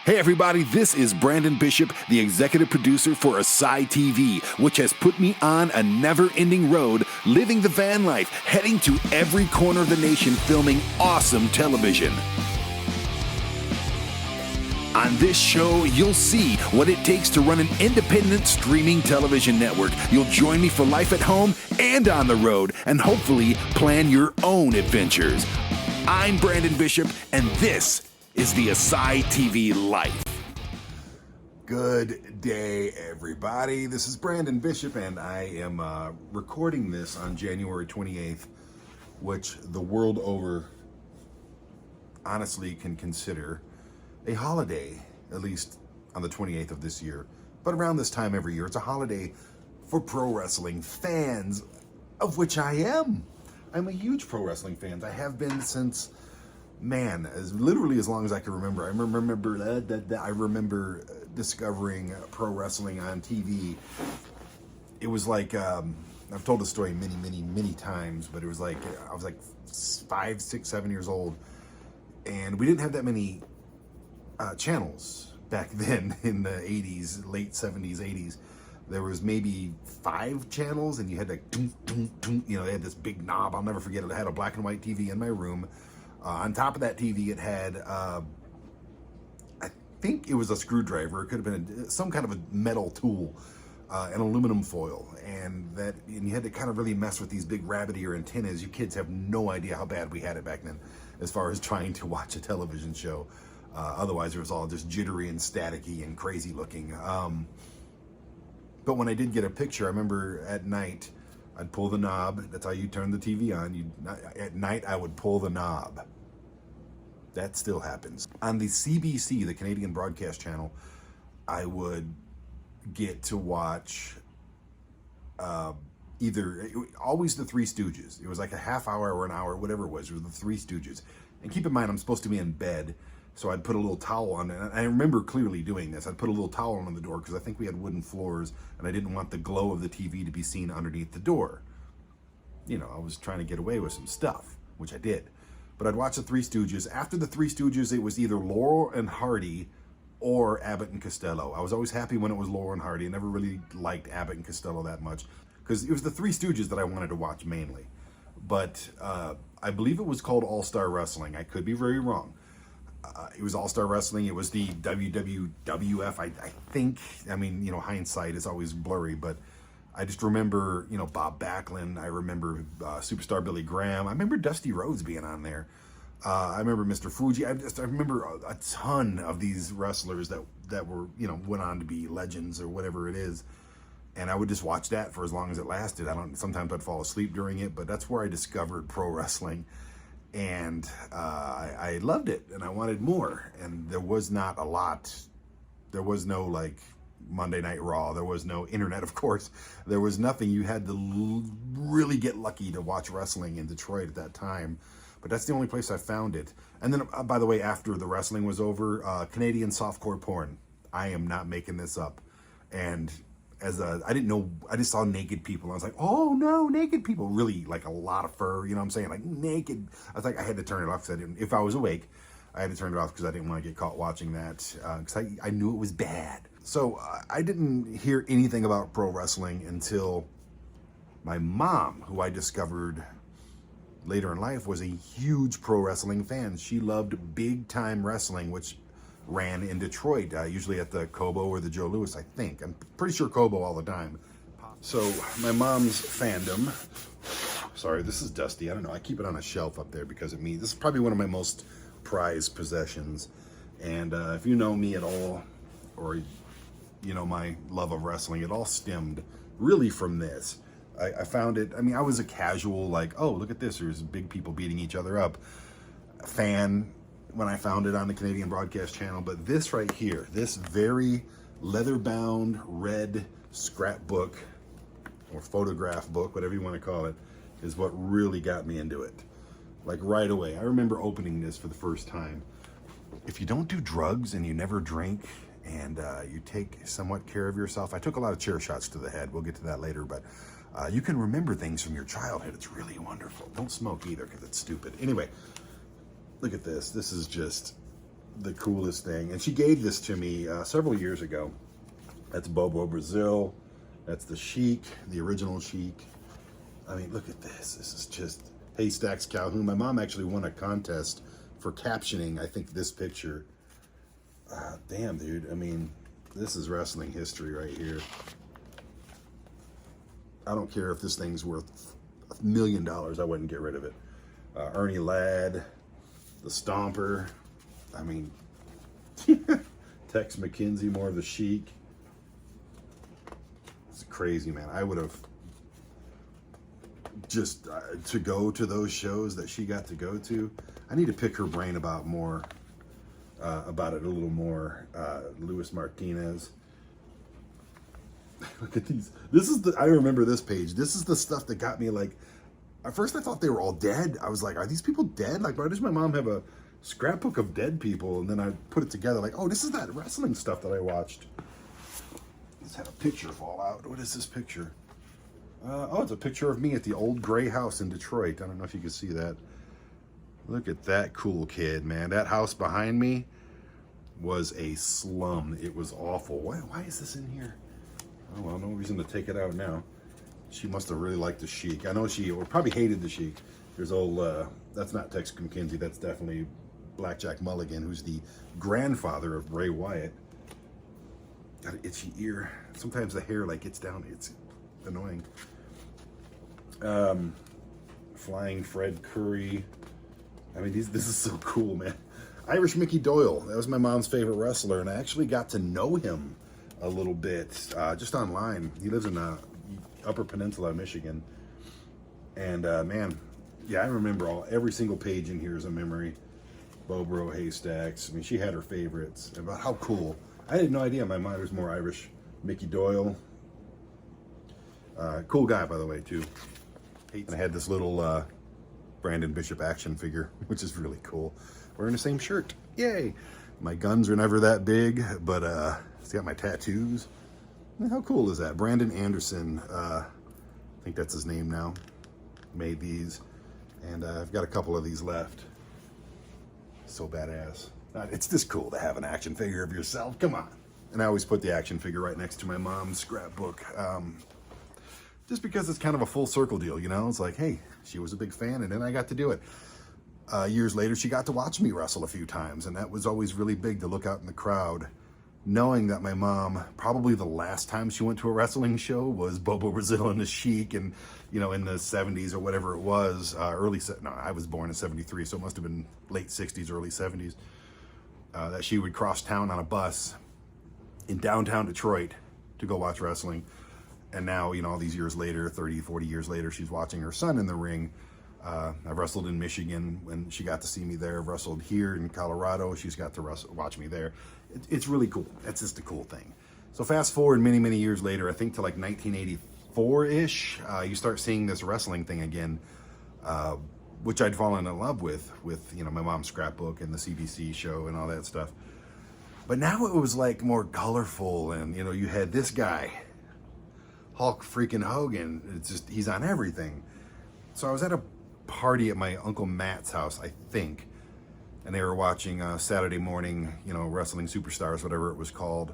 Hey everybody, this is Brandon Bishop, the executive producer for ASY TV, which has put me on a never-ending road, living the van life, heading to every corner of the nation, filming awesome television. On this show, you'll see what it takes to run an independent streaming television network. You'll join me for life at home and on the road, and hopefully plan your own adventures. I'm Brandon Bishop, and this is the ASY TV Life. Good day, everybody. This is Brandon Bishop, and I am recording this on January 28th, which the world over honestly can consider a holiday, at least on the 28th of this year. But around this time every year, it's a holiday for pro wrestling fans, of which I am. I'm a huge pro wrestling fan. I have been since, man, literally as long as I can remember. I remember discovering pro wrestling on TV. It was like, I've told the story many times, but it was like, I was like 5, 6, 7 years old, and we didn't have that many channels back then in the 80s, late 70s, 80s. There was maybe 5 channels, and you had like, they had this big knob. I'll never forget it. I had a black and white TV in my room. On top of that TV, it had, I think it was a screwdriver. It could have been some kind of a metal tool, an aluminum foil. And you had to kind of really mess with these big rabbit ear antennas. You kids have no idea how bad we had it back then as far as trying to watch a television show. Otherwise, it was all just jittery and staticky and crazy looking. But when I did get a picture, I remember at night, I'd pull the knob. That's how you turn the TV on. At night, I would pull the knob. That still happens. On the CBC, the Canadian Broadcast Channel, I would get to watch always the Three Stooges. It was like a half hour or an hour, whatever it was. It was the Three Stooges. And keep in mind, I'm supposed to be in bed, so I'd put a little towel on, and I remember clearly doing this. I'd put a little towel on the door because I think we had wooden floors, and I didn't want the glow of the TV to be seen underneath the door. You know, I was trying to get away with some stuff, which I did. But I'd watch the Three Stooges. After the Three Stooges, it was either Laurel and Hardy or Abbott and Costello. I was always happy when it was Laurel and Hardy. I never really liked Abbott and Costello that much because it was the Three Stooges that I wanted to watch mainly. But I believe it was called All-Star Wrestling. I could be very wrong. It was All-Star Wrestling. It was the WWF, I think. I mean, hindsight is always blurry, but I just remember, Bob Backlund. I remember Superstar Billy Graham. I remember Dusty Rhodes being on there. I remember Mr. Fuji. I remember a ton of these wrestlers that were, went on to be legends or whatever it is. And I would just watch that for as long as it lasted. Sometimes I'd fall asleep during it, but that's where I discovered pro wrestling. And I loved it, and I wanted more. And there was not a lot. There was no like Monday Night Raw. There was no internet, of course. There was nothing. You had to really get lucky to watch wrestling in Detroit at that time. But that's the only place I found it. And then, by the way, after the wrestling was over, Canadian softcore porn. I am not making this up. And I didn't know, I just saw naked people. I was like, oh no, naked people. Really, like a lot of fur, you know what I'm saying? Like naked. I was like, I had to turn it off because if I was awake, I had to turn it off because I didn't want to get caught watching that because I knew it was bad. So I didn't hear anything about pro wrestling until my mom, who I discovered later in life, was a huge pro wrestling fan. She loved big time wrestling, which ran in Detroit, usually at the Cobo or the Joe Louis, I think. I'm pretty sure Cobo all the time. So my mom's fandom, sorry, this is dusty. I don't know. I keep it on a shelf up there because of me. This is probably one of my most prized possessions. And if you know me at all, or my love of wrestling, it all stemmed really from this. I found it, I was a casual, like, oh, look at this. There's big people beating each other up fan when I found it on the Canadian Broadcast Channel. But this right here, this very leather-bound red scrapbook or photograph book, whatever you want to call it, is what really got me into it. Like right away. I remember opening this for the first time. If you don't do drugs and you never drink and you take somewhat care of yourself, I took a lot of chair shots to the head. We'll get to that later, but you can remember things from your childhood. It's really wonderful. Don't smoke either because it's stupid. Anyway, look at this. This is just the coolest thing. And she gave this to me several years ago. That's Bobo Brazil. That's the Sheik, the original Sheik. I mean, look at this. This is just Haystacks Calhoun. My mom actually won a contest for captioning, I think, this picture. Damn, dude. I mean, this is wrestling history right here. I don't care if this thing's worth $1 million. I wouldn't get rid of it. Ernie Ladd, the Stomper. I mean, Tex McKenzie, more of the Sheik. It's crazy, man. I would have just to go to those shows that she got to go to. I need to pick her brain about more, about it a little more. Luis Martinez. Look at these. This is I remember this page. This is the stuff that got me like, at first I thought they were all dead. I was like, are these people dead? Like, why does my mom have a scrapbook of dead people? And then I put it together like, oh, this is that wrestling stuff that I watched. Let's have a picture fall out. What is this picture? Oh, it's a picture of me at the old gray house in Detroit. I don't know if you can see that. Look at that cool kid, man. That house behind me was a slum. It was awful. Why is this in here? Oh, well, no reason to take it out now. She must have really liked the Sheik. I know she probably hated the Sheik. There's old, that's not Tex McKenzie. That's definitely Blackjack Mulligan, who's the grandfather of Bray Wyatt. Got an itchy ear. Sometimes the hair like gets down. It's annoying. Flying Fred Curry. I mean, this is so cool, man. Irish Mickey Doyle. That was my mom's favorite wrestler, and I actually got to know him a little bit just online. He lives in Upper Peninsula, Michigan. And man, yeah, I remember every single page in here is a memory. Bobro, Haystacks. I mean, she had her favorites. About how cool. I had no idea my mom was more Irish. Mickey Doyle. Cool guy, by the way, too. And I had this little Brandon Bishop action figure, which is really cool. Wearing the same shirt. Yay! My guns are never that big, but it's got my tattoos. How cool is that? Brandon Anderson, I think that's his name now, made these. And I've got a couple of these left. So badass. It's just cool to have an action figure of yourself. Come on. And I always put the action figure right next to my mom's scrapbook. Just because it's kind of a full circle deal, you know? It's like, hey, she was a big fan, and then I got to do it. Years later, she got to watch me wrestle a few times, and that was always really big to look out in the crowd, knowing that my mom, probably the last time she went to a wrestling show was Bobo Brazil and the Sheik, and, you know, in the 70s or whatever it was, no, I was born in 73, so it must have been late 60s, early 70s, that she would cross town on a bus in downtown Detroit to go watch wrestling. And now, you know, all these years later, 30, 40 years later, she's watching her son in the ring. I've wrestled in Michigan when she got to see me there. I've wrestled here in Colorado. She's got to watch me there. It's really cool. That's just a cool thing. So fast forward many, many years later, I think to like 1984-ish, you start seeing this wrestling thing again, which I'd fallen in love with, you know, my mom's scrapbook and the CBC show and all that stuff. But now it was like more colorful, and, you know, you had this guy, Hulk freaking Hogan. It's just, he's on everything. So I was at a party at my Uncle Matt's house, I think, and they were watching Saturday morning, you know, Wrestling Superstars, whatever it was called,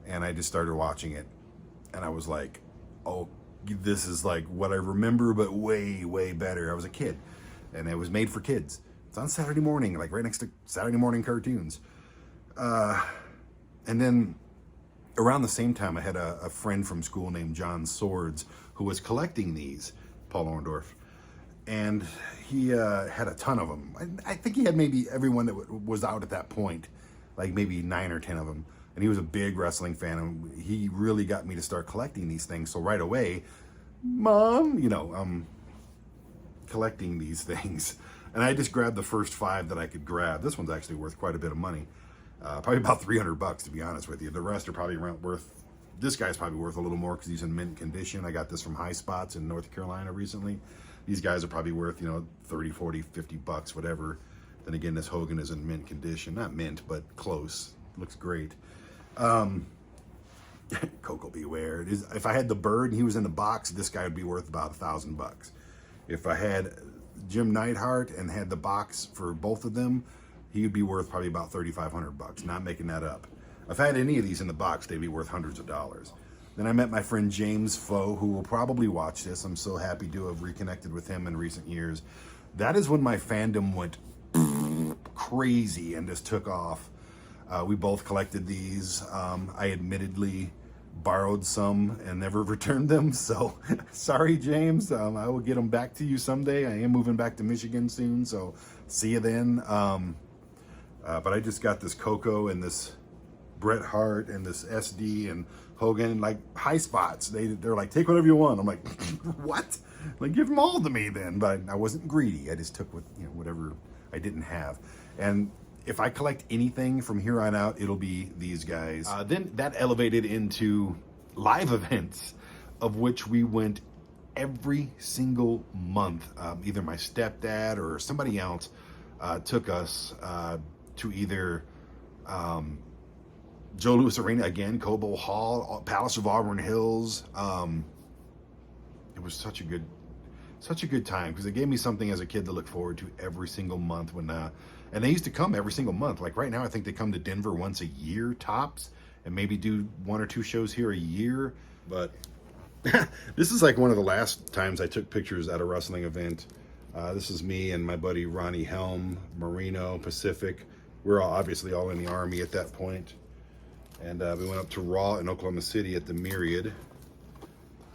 and I just started watching it, and I was like, oh, this is like what I remember, but way, way better. I was a kid, and it was made for kids. It's on Saturday morning, like right next to Saturday morning cartoons. And then around the same time, I had a friend from school named John Swords who was collecting these, Paul Orndorff, and he had a ton of them. I think he had maybe everyone that was out at that point, like maybe 9 or 10 of them. And he was a big wrestling fan, and he really got me to start collecting these things. So right away, Mom, you know, collecting these things. And I just grabbed the first 5 that I could grab. This one's actually worth quite a bit of money. Probably about $300, to be honest with you. The rest are probably worth, this guy's probably worth a little more because he's in mint condition. I got this from High Spots in North Carolina recently. These guys are probably worth, you know, 30, 40, 50 bucks, whatever. Then again, this Hogan is in mint condition. Not mint, but close. Looks great. Coco Beware. If I had the bird and he was in the box, this guy would be worth about $1,000. If I had Jim Neidhart and had the box for both of them, he would be worth probably about $3,500. Not making that up. If I had any of these in the box, they'd be worth hundreds of dollars. Then I met my friend James Foe, who will probably watch this. I'm so happy to have reconnected with him in recent years. That is when my fandom went crazy and just took off. We both collected these. I admittedly borrowed some and never returned them, so sorry, James. I will get them back to you someday. I am moving back to Michigan soon, so see you then. But I just got this Coco and this Bret Hart and this SD and Hogan, like high spots. They're like, take whatever you want. I'm like, what? Like, give them all to me then. But I wasn't greedy. I just took what, whatever I didn't have. And if I collect anything from here on out, it'll be these guys. Then that elevated into live events, of which we went every single month. Either my stepdad or somebody else took us to either Joe Louis Arena again, Cobo Hall, Palace of Auburn Hills. It was such a good time because it gave me something as a kid to look forward to every single month. And they used to come every single month. Like right now, I think they come to Denver once a year tops, and maybe do 1 or 2 shows here a year. But this is like one of the last times I took pictures at a wrestling event. This is me and my buddy Ronnie Helm, Marino, Pacific. We're obviously all in the Army at that point. And we went up to Raw in Oklahoma City at the Myriad.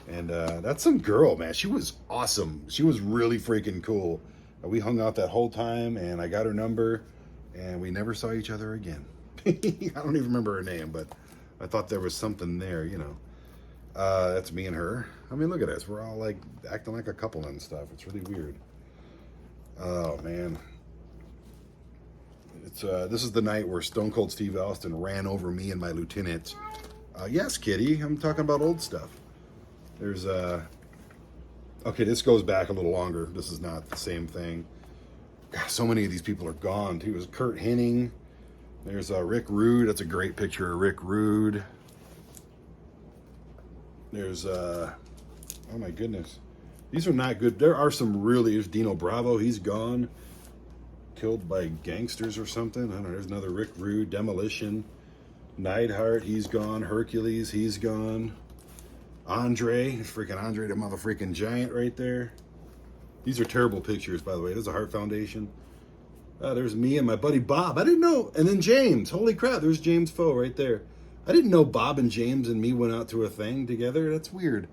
And that's some girl, man. She was awesome. She was really freaking cool. We hung out that whole time, and I got her number, and we never saw each other again. I don't even remember her name, but I thought there was something there, That's me and her. I mean, look at us. We're all like acting like a couple and stuff. It's really weird. Oh, man. This is the night where Stone Cold Steve Austin ran over me and my lieutenant. Yes, Kitty. I'm talking about old stuff. There's okay, this goes back a little longer. This is not the same thing. God, so many of these people are gone. He was Kurt Hennig. There's Rick Rude. That's a great picture of Rick Rude. There's oh my goodness. These are not good. There are some really, there's Dino Bravo. He's gone. Killed by gangsters or something. I don't know. There's another Rick Rude. Demolition. Neidhart. He's gone. Hercules. He's gone. Andre, freaking Andre the motherfucking giant right there. These are terrible pictures, by the way. There's a Heart Foundation. There's me and my buddy Bob. I didn't know. And then James. Holy crap, there's James Foe right there. I didn't know Bob and James and me went out to a thing together. That's weird.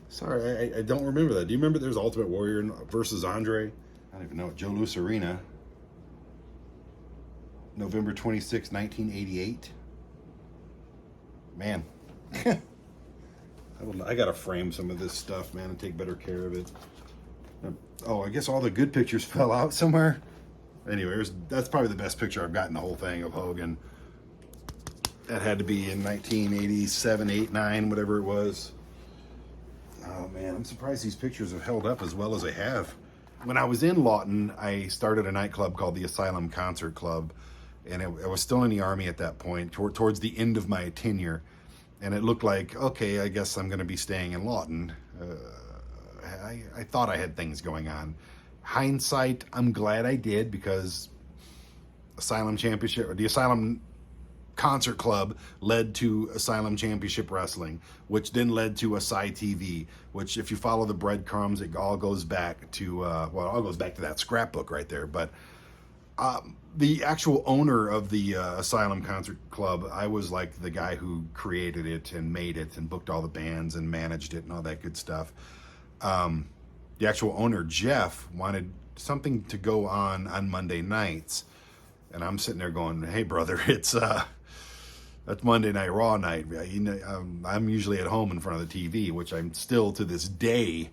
Sorry, I don't remember that. Do you remember there's Ultimate Warrior versus Andre? I don't even know. Joe Louis Arena. November 26, 1988. Man. I gotta frame some of this stuff, man, and take better care of it. Oh, I guess all the good pictures fell out somewhere. Anyway, that's probably the best picture I've got in the whole thing of Hogan. That had to be in 1987, 8, 9, whatever it was. Oh man, I'm surprised these pictures have held up as well as they have. When I was in Lawton, I started a nightclub called the Asylum Concert Club, and I was still in the Army at that point, towards the end of my tenure. And it looked like, okay, I guess I'm going to be staying in Lawton. I thought I had things going on. Hindsight, I'm glad I did, because Asylum Championship, or the Asylum Concert Club, led to Asylum Championship Wrestling, which then led to ASY TV, which, if you follow the breadcrumbs, it all goes back to, well, it all goes back to that scrapbook right there. But the actual owner of the Asylum Concert Club, I was like the guy who created it and made it and booked all the bands and managed it and all that good stuff. The actual owner, Jeff, wanted something to go on Monday nights. And I'm sitting there going, hey, brother, that's Monday Night Raw night. I'm usually at home in front of the TV, which I'm still to this day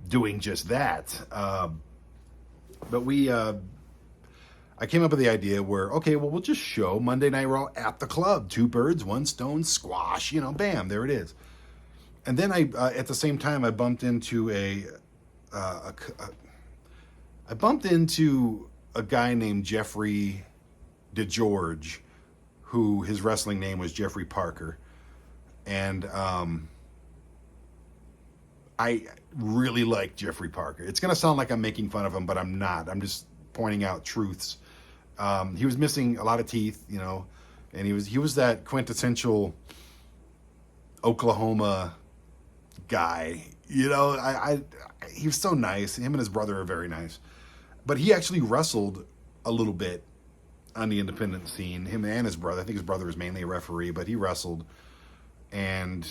doing just that. But I came up with the idea where, okay, well, we'll just show Monday Night Raw at the club. 2 birds, 1 stone, squash, bam, there it is. And then at the same time, I bumped into a guy named Jeffrey DeGeorge, who his wrestling name was Jeffrey Parker. And I really like Jeffrey Parker. It's going to sound like I'm making fun of him, but I'm not. I'm just pointing out truths. He was missing a lot of teeth, and he was that quintessential Oklahoma guy. He was so nice. Him and his brother are very nice. But he actually wrestled a little bit on the independent scene. Him and his brother. I think his brother was mainly a referee, but he wrestled. And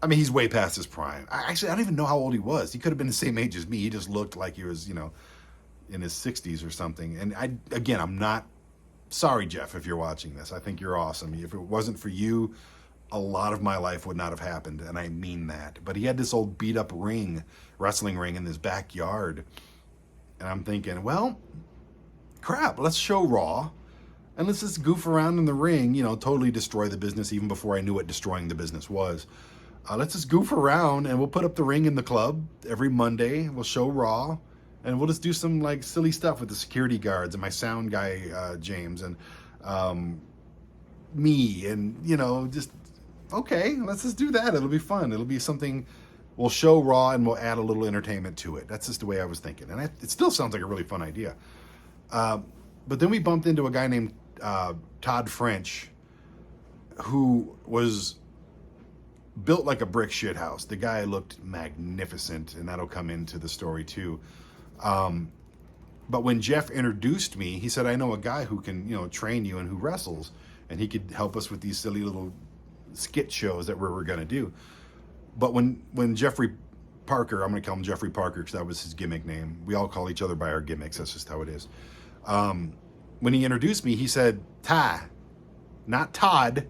I mean, he's way past his prime. I don't even know how old he was. He could have been the same age as me. He just looked like he was, in his 60s or something. And I'm not sorry, Jeff, if you're watching this. I think you're awesome. If it wasn't for you, a lot of my life would not have happened, and I mean that. But he had this old beat up wrestling ring in his backyard. And I'm thinking, well, crap, let's show Raw. And let's just goof around in the ring, totally destroy the business even before I knew what destroying the business was. Let's just goof around, and we'll put up the ring in the club every Monday. We'll show Raw, and we'll just do some like silly stuff with the security guards and my sound guy, James, and me, and, just, okay, let's just do that. It'll be fun. It'll be something. We'll show Raw, and we'll add a little entertainment to it. That's just the way I was thinking. And it still sounds like a really fun idea. But then we bumped into a guy named Todd French, who was built like a brick shit house. The guy looked magnificent, and that'll come into the story too. But when Jeff introduced me, he said, I know a guy who can, train you and who wrestles, and he could help us with these silly little skit shows that we're going to do. But when Jeffrey Parker, I'm going to call him Jeffrey Parker because that was his gimmick name. We all call each other by our gimmicks. That's just how it is. When he introduced me, he said, Ty, not Todd,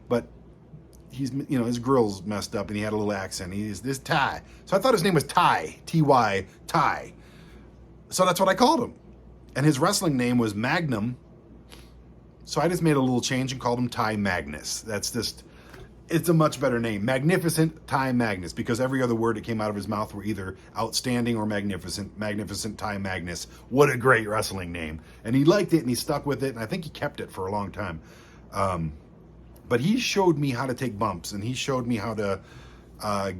but he's, his grill's messed up and he had a little accent. He's this Ty. So I thought his name was Ty, T-Y, Ty. So that's what I called him. And his wrestling name was Magnum. So I just made a little change and called him Ty Magnus. It's a much better name. Magnificent Ty Magnus, because every other word that came out of his mouth were either outstanding or magnificent. Magnificent Ty Magnus. What a great wrestling name. And he liked it and he stuck with it, and I think he kept it for a long time. But he showed me how to take bumps, and he showed me how to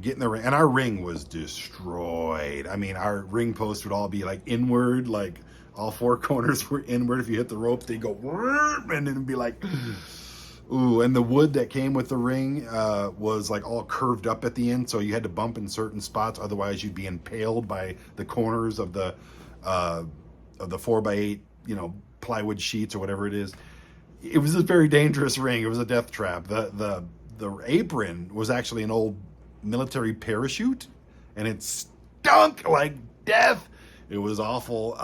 get in the ring. And our ring was destroyed. I mean, our ring posts would all be like inward, like all four corners were inward. If you hit the ropes, they'd go, and it'd be like... Ooh, and the wood that came with the ring was like all curved up at the end, so you had to bump in certain spots, otherwise you'd be impaled by the corners of the 4x8, plywood sheets or whatever it is. It was a very dangerous ring. It was a death trap. The apron was actually an old military parachute, and it stunk like death. It was awful.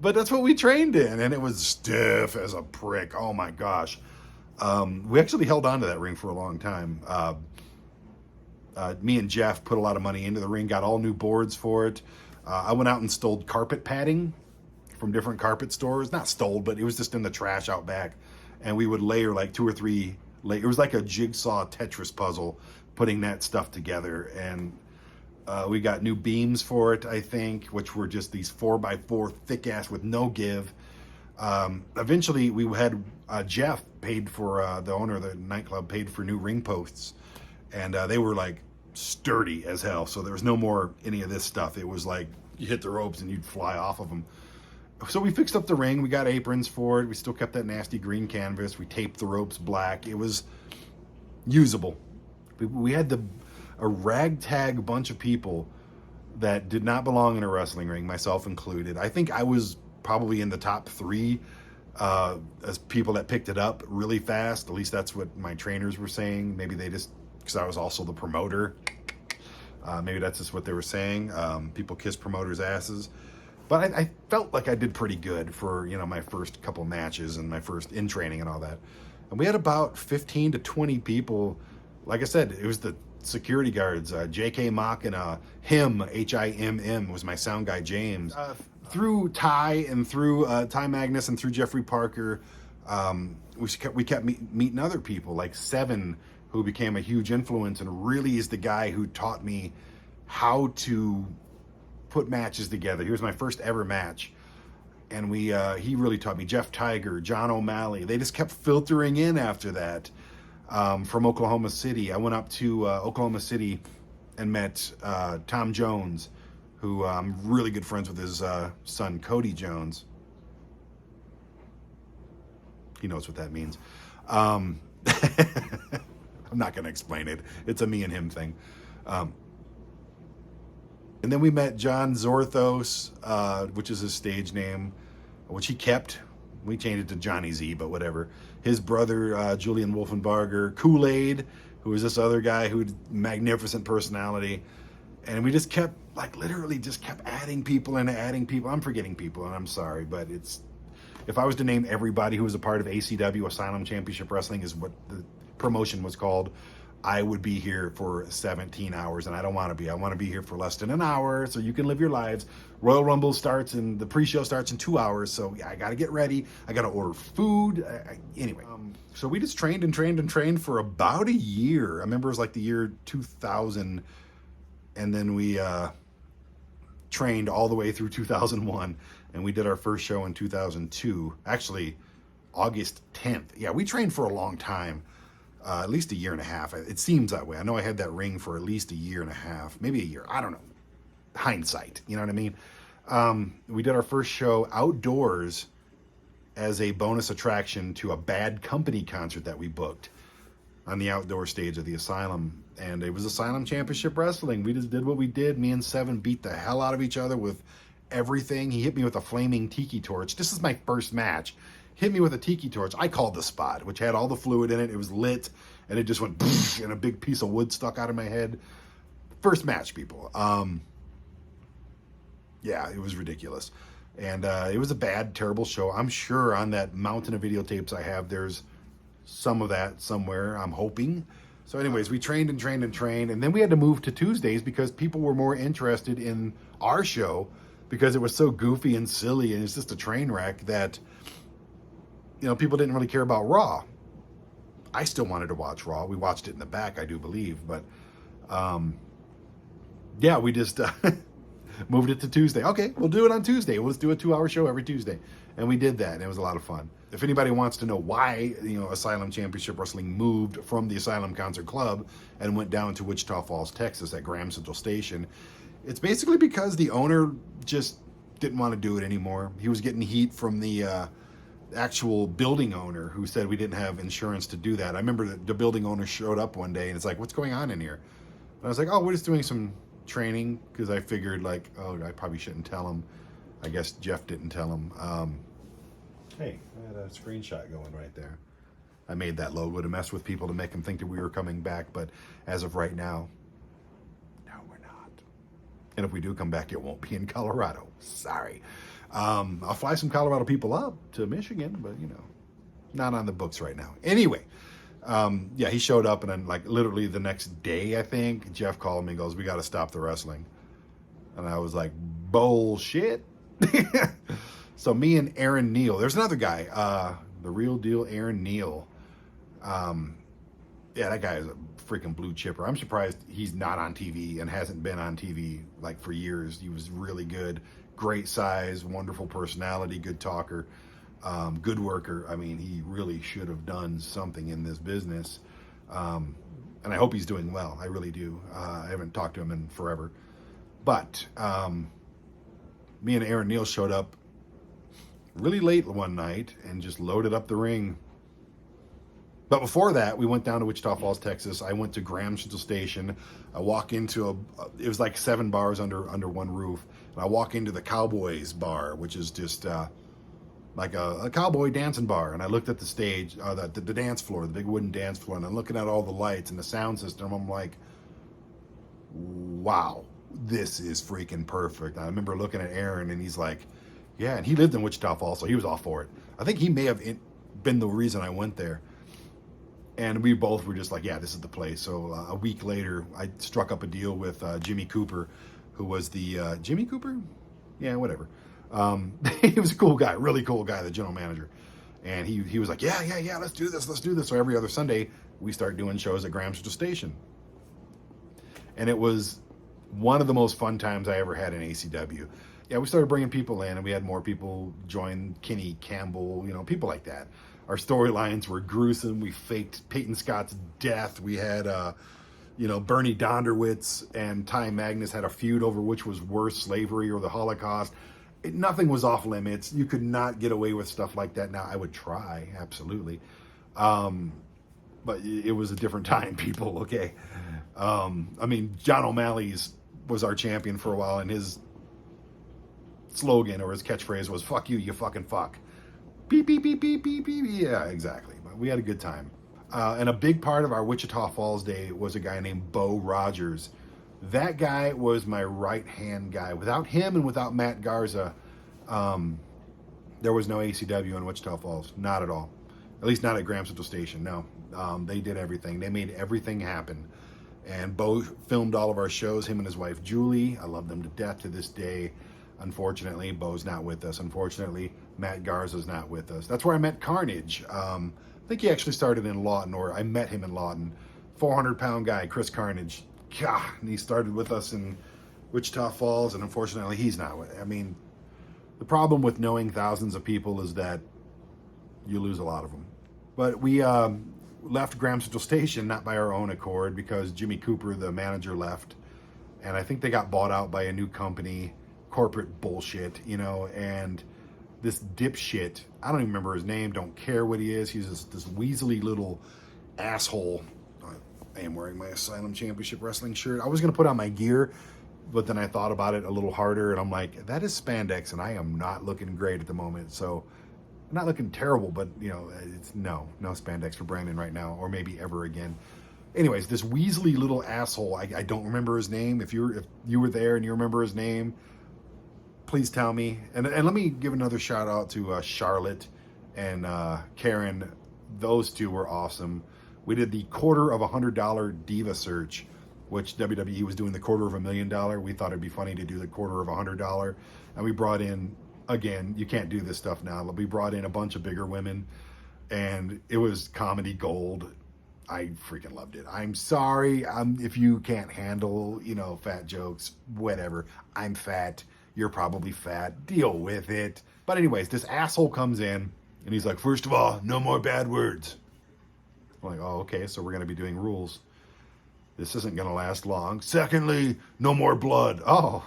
But that's what we trained in, and it was stiff as a brick. Oh my gosh. We actually held on to that ring for a long time. Me and Jeff put a lot of money into the ring, got all new boards for it. I went out and stole carpet padding from different carpet stores. Not stole, but it was just in the trash out back. And we would layer like 2 or 3 layers. It was like a jigsaw Tetris puzzle, putting that stuff together. And we got new beams for it, I think, which were just these 4x4 thick ass with no give. Eventually we had Jeff paid for, the owner of the nightclub paid for new ring posts, and they were like sturdy as hell. So there was no more any of this stuff. It was like you hit the ropes and you'd fly off of them. So we fixed up the ring. We got aprons for it. We still kept that nasty green canvas. We taped the ropes black. It was usable. We had a ragtag bunch of people that did not belong in a wrestling ring, myself included. I think I was probably in the top 3 as people that picked it up really fast. At least that's what my trainers were saying. Maybe they just, because I was also the promoter. Maybe that's just what they were saying. People kiss promoters' asses. But I felt like I did pretty good for, my first couple matches and my first in training and all that. And we had about 15 to 20 people. Like I said, it was the security guards, J.K. Mock and Him, H-I-M-M, was my sound guy, James. Through Ty and through Ty Magnus and through Jeffrey Parker, we kept meeting other people, like Seven, who became a huge influence and really is the guy who taught me how to put matches together. He was my first ever match. And he really taught me. Jeff Tiger, John O'Malley, they just kept filtering in after that. From Oklahoma City. I went up to Oklahoma City and met Tom Jones, who I'm really good friends with his son, Cody Jones. He knows what that means. I'm not going to explain it. It's a me and him thing. And then we met John Zorthos, which is his stage name, which he kept. We changed it to Johnny Z, but whatever. His brother, Julian Wolfenbarger, Kool-Aid, who was this other guy who had magnificent personality. And we just kept, like, literally just kept adding people and adding people. I'm forgetting people, and I'm sorry, but it's, if I was to name everybody who was a part of ACW, Asylum Championship Wrestling is what the promotion was called, I would be here for 17 hours, and I don't want to be. I want to be here for less than an hour so you can live your lives. Royal Rumble starts, and the pre-show starts in 2 hours, so yeah, I got to get ready. I got to order food. Anyway, so we just trained and trained and trained for about a year. I remember it was like the year 2000, and then we trained all the way through 2001, and we did our first show in 2002. Actually, August 10th. Yeah, we trained for a long time. At least a year and a half. It seems that way. I know I had that ring for at least a year and a half, maybe a year. I don't know. Hindsight, you know what I mean? We did our first show outdoors as a bonus attraction to a Bad Company concert that we booked on the outdoor stage of the Asylum. And it was Asylum Championship Wrestling. We just did what we did. Me and Seven beat the hell out of each other with everything. He hit me with a flaming tiki torch. This is my first match. Hit me with a tiki torch. I called the spot, which had all the fluid in it. It was lit, and it just went and a big piece of wood stuck out of my head. First match, people. Yeah, it was ridiculous. And it was a bad, terrible show. I'm sure on that mountain of videotapes I have, there's some of that somewhere, I'm hoping. So anyways, we trained and trained and trained, and then we had to move to Tuesdays because people were more interested in our show because it was so goofy and silly, and it's just a train wreck that, you know, people didn't really care about Raw. I still wanted to watch Raw. We watched it in the back, I do believe. But, yeah, we just moved it to Tuesday. Okay, we'll do it on Tuesday. Let's do a 2-hour show every Tuesday. And we did that, and it was a lot of fun. If anybody wants to know why, you know, Asylum Championship Wrestling moved from the Asylum Concert Club and went down to Wichita Falls, Texas at Graham Central Station, it's basically because the owner just didn't want to do it anymore. He was getting heat from the actual building owner who said we didn't have insurance to do that. I remember the building owner showed up one day and it's like, what's going on in here? And I was like, oh, we're just doing some training, because I figured like, oh, I probably shouldn't tell him. I guess Jeff didn't tell him. Hey, I had a screenshot going right there. I made that logo to mess with people to make them think that we were coming back, but as of right now, no, we're not. And if we do come back, it won't be in Colorado. Sorry. I'll fly some Colorado people up to Michigan, but, you know, not on the books right now. Anyway, yeah, he showed up, and then, like, literally the next day, I think, Jeff called me and goes, we got to stop the wrestling. And I was like, bullshit. So me and Aaron Neal, there's another guy, the real deal Aaron Neal. Yeah, that guy is a freaking blue chipper. I'm surprised he's not on TV and hasn't been on TV, like, for years. He was really good. Great size, wonderful personality, good talker, good worker. I mean, he really should have done something in this business. And I hope he's doing well. I really do. I haven't talked to him in forever. But me and Aaron Neal showed up really late one night and just loaded up the ring. But before that, we went down to Wichita Falls, Texas. I went to Graham Central Station. I walk into it was like 7 bars under one roof. And I walk into the Cowboys bar, which is just like a cowboy dancing bar. And I looked at the stage, the dance floor, the big wooden dance floor, and I'm looking at all the lights and the sound system. I'm like, wow, this is freaking perfect. I remember looking at Aaron, and he's like, yeah, and he lived in Wichita Falls, so he was all for it. I think he may have been the reason I went there. And we both were just like, yeah, this is the place. So a week later, I struck up a deal with Jimmy Cooper, who was the, Jimmy Cooper? Yeah, whatever. He was a cool guy, really cool guy, the general manager. And he was like, yeah, let's do this. So every other Sunday, we start doing shows at Graham Central Station. And it was one of the most fun times I ever had in ACW. Yeah, we started bringing people in, and we had more people join, Kenny Campbell, you know, people like that. Our storylines were gruesome. We faked Peyton Scott's death. We had, you know, Bernie Donderwitz and Ty Magnus had a feud over which was worse, slavery or the Holocaust. Nothing was off limits. You could not get away with stuff like that now. I would try, absolutely. But it was a different time, people, okay? I mean, John O'Malley's was our champion for a while, and his slogan or his catchphrase was, fuck you, you fucking fuck. Beep, beep, beep, beep, beep, beep. Yeah, exactly. But we had a good time. And a big part of our Wichita Falls day was a guy named Bo Rogers. That guy was my right-hand guy. Without him and without Matt Garza, there was no ACW in Wichita Falls. Not at all. At least not at Graham Central Station, no. They did everything. They made everything happen. And Bo filmed all of our shows, him and his wife, Julie. I love them to death to this day. Unfortunately, Bo's not with us. Unfortunately, Matt Garza's not with us. That's where I met Carnage. I think he actually started in Lawton, or I met him in Lawton. 400-pound guy, Chris Carnage. God, and he started with us in Wichita Falls, and unfortunately, he's not. I mean, the problem with knowing thousands of people is that you lose a lot of them. But we left Graham Central Station, not by our own accord, because Jimmy Cooper, the manager, left. And I think they got bought out by a new company, corporate bullshit, you know, and this dipshit, I don't even remember his name, don't care what he is. He's this weaselly little asshole. I am wearing my Asylum Championship Wrestling shirt. I was going to put on my gear, but then I thought about it a little harder, and I'm like, that is spandex, and I am not looking great at the moment. So, I'm not looking terrible, but, you know, it's no spandex for Brandon right now, or maybe ever again. Anyways, this weaselly little asshole, I don't remember his name. If you were there and you remember his name, please tell me. And let me give another shout out to Charlotte and Karen. Those two were awesome. We did the $250,000 Diva search, which WWE was doing the $250,000. We thought it'd be funny to do the $250,000. And we brought in, again, you can't do this stuff now, but we brought in a bunch of bigger women, and it was comedy gold. I freaking loved it. I'm sorry if you can't handle, you know, fat jokes, whatever. I'm fat. You're probably fat. Deal with it. But anyways, this asshole comes in, and he's like, first of all, no more bad words. I'm like, oh, okay, so we're going to be doing rules. This isn't going to last long. Secondly, no more blood. Oh,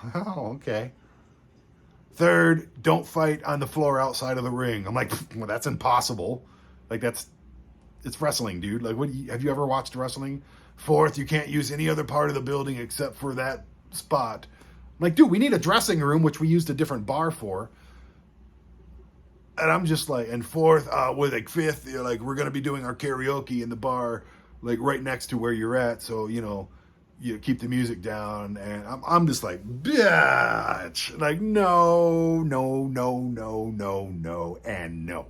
okay. Third, don't fight on the floor outside of the ring. I'm like, well, that's impossible. Like, it's wrestling, dude. Like, have you ever watched wrestling? Fourth, you can't use any other part of the building except for that spot. I'm like, dude, we need a dressing room, which we used a different bar for. And I'm just like, and fourth, with like fifth, you're like, we're going to be doing our karaoke in the bar, like right next to where you're at. So, you know, you keep the music down. And I'm just like, bitch. Like, no, and no.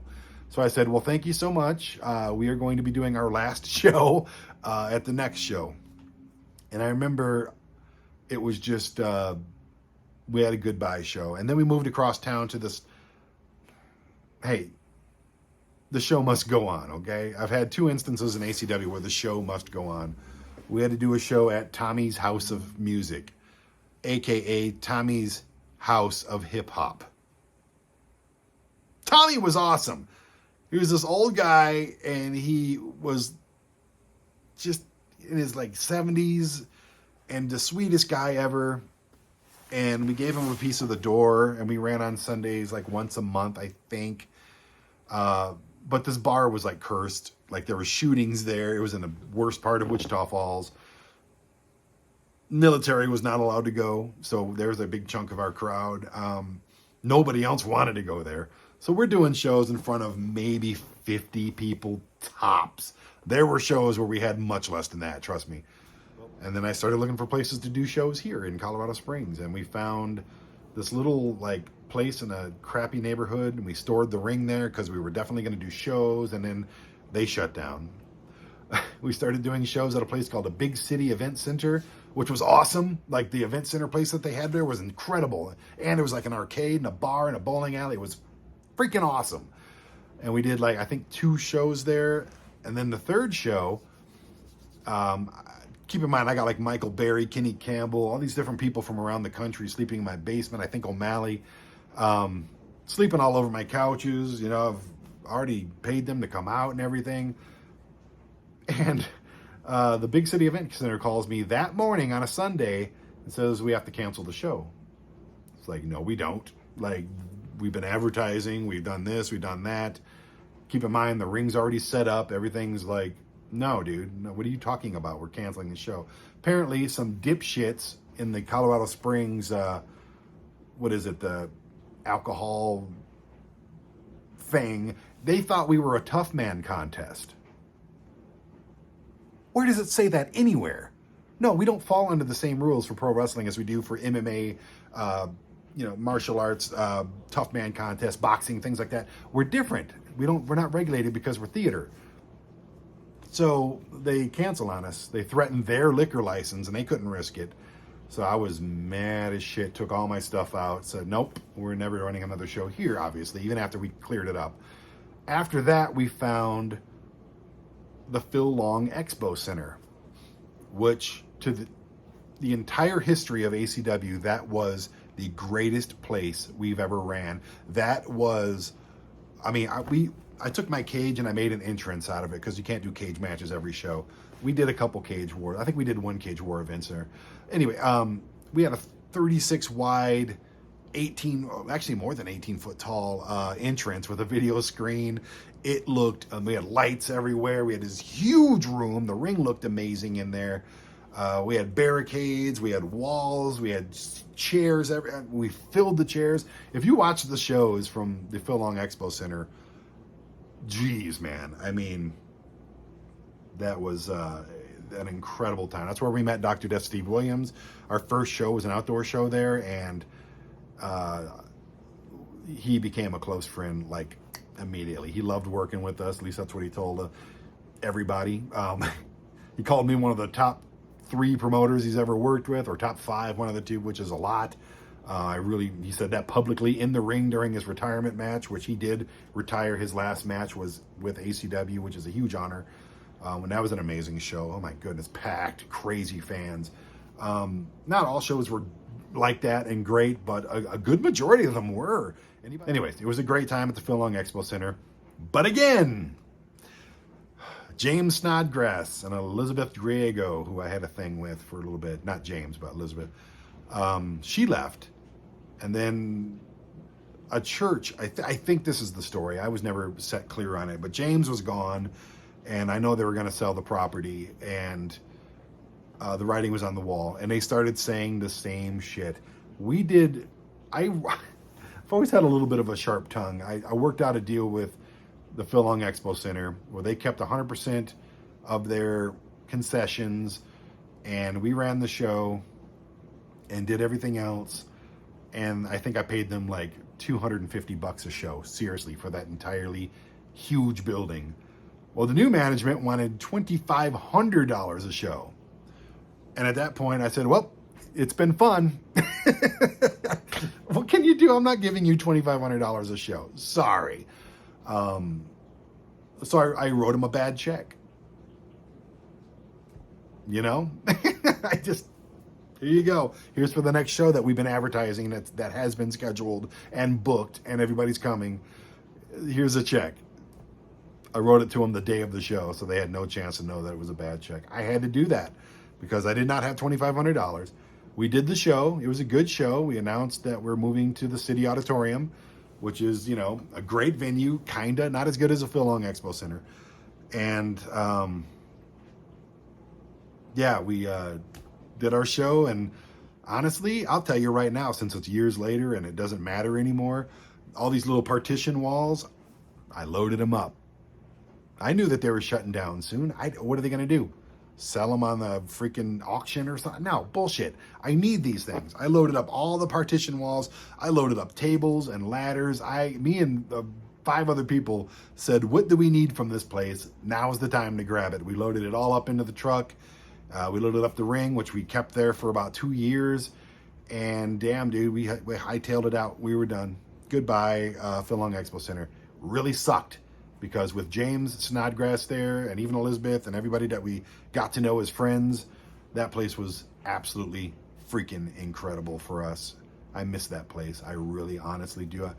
So I said, well, thank you so much. We are going to be doing our last show at the next show. And I remember it was just, we had a goodbye show. And then we moved across town to this, hey, the show must go on, okay? I've had 2 instances in ACW where the show must go on. We had to do a show at Tommy's House of Music, a.k.a. Tommy's House of Hip Hop. Tommy was awesome. He was this old guy, and he was just in his, like, 70s, and the sweetest guy ever. And we gave him a piece of the door, and we ran on Sundays like once a month, I think. But this bar was like cursed. Like, there were shootings there. It was in the worst part of Wichita Falls. Military was not allowed to go, so there's a big chunk of our crowd. Nobody else wanted to go there. So we're doing shows in front of maybe 50 people tops. There were shows where we had much less than that, trust me. And then I started looking for places to do shows here in Colorado Springs. And we found this little, like, place in a crappy neighborhood. And we stored the ring there because we were definitely going to do shows. And then they shut down. We started doing shows at a place called the Big City Event Center, which was awesome. Like, the event center place that they had there was incredible. And it was like an arcade and a bar and a bowling alley. It was freaking awesome. And we did, like, I think 2 shows there. And then the third show, keep in mind, I got like Michael Berry, Kenny Campbell, all these different people from around the country sleeping in my basement. I think O'Malley, sleeping all over my couches. You know, I've already paid them to come out and everything. And the Big City Event Center calls me that morning on a Sunday and says, we have to cancel the show. It's like, no, we don't. Like, we've been advertising, we've done this, we've done that. Keep in mind, the ring's already set up. Everything's like, no, dude, no, what are you talking about? We're canceling the show. Apparently, some dipshits in the Colorado Springs, what is it, the alcohol thing, they thought we were a tough man contest. Where does it say that anywhere? No, we don't fall under the same rules for pro wrestling as we do for MMA, martial arts, tough man contest, boxing, things like that. We're different. We're not regulated because we're theater. So they cancel on us. They threatened their liquor license and they couldn't risk it. So I was mad as shit, took all my stuff out, said, nope, we're never running another show here, obviously, even after we cleared it up. After that, we found the Phil Long Expo Center, which to the entire history of ACW, that was the greatest place we've ever ran. That was, I took my cage and I made an entrance out of it because you can't do cage matches every show. We did a couple cage war. I think we did one cage war events there. Anyway, we had a 36 wide, 18, actually more than 18 foot tall entrance with a video screen. It looked, we had lights everywhere. We had this huge room. The ring looked amazing in there. We had barricades, we had walls, we had chairs. We filled the chairs. If you watch the shows from the Phil Long Expo Center, geez, man. I mean, that was an incredible time. That's where we met Dr. Death Steve Williams. Our first show was an outdoor show there, and he became a close friend, like, immediately. He loved working with us. At least that's what he told everybody. He called me one of the top 3 promoters he's ever worked with, or top 5, one of the two, which is a lot. He said that publicly in the ring during his retirement match, which he did retire. His last match was with ACW, which is a huge honor. And that was an amazing show. Oh my goodness, packed, crazy fans. Not all shows were like that and great, but a good majority of them were. Anyways, it was a great time at the Phil Long Expo Center. But again, James Snodgrass and Elizabeth Driego, who I had a thing with for a little bit. Not James, but Elizabeth. She left. And then a church, I think this is the story. I was never set clear on it. But James was gone. And I know they were going to sell the property. And the writing was on the wall. And they started saying the same shit. I've always had a little bit of a sharp tongue. I worked out a deal with the Phil Long Expo Center where they kept 100% of their concessions, and we ran the show and did everything else. And I think I paid them like $250 a show, seriously, for that entirely huge building. Well, the new management wanted $2,500 a show. And at that point I said, well, it's been fun. What can you do? I'm not giving you $2,500 a show. Sorry. So I wrote him a bad check. You know? Here you go. Here's for the next show that we've been advertising that has been scheduled and booked and everybody's coming. Here's a check. I wrote it to them the day of the show, so they had no chance to know that it was a bad check. I had to do that because I did not have $2,500. We did the show. It was a good show. We announced that we're moving to the City Auditorium, which is, a great venue, kinda, not as good as a Phil Long Expo Center. And, we did our show, and honestly, I'll tell you right now, since it's years later and it doesn't matter anymore, all these little partition walls, I loaded them up. I knew that they were shutting down soon. What are they going to do? Sell them on the freaking auction or something? No, bullshit. I need these things. I loaded up all the partition walls. I loaded up tables and ladders. Me and 5 other people said, what do we need from this place? Now is the time to grab it. We loaded it all up into the truck. We loaded up the ring, which we kept there for about 2 years. And damn, dude, we hightailed it out. We were done. Goodbye, Phil Long Expo Center. Really sucked. Because with James Snodgrass there, and even Elizabeth, and everybody that we got to know as friends, that place was absolutely freaking incredible for us. I miss that place. I really honestly do.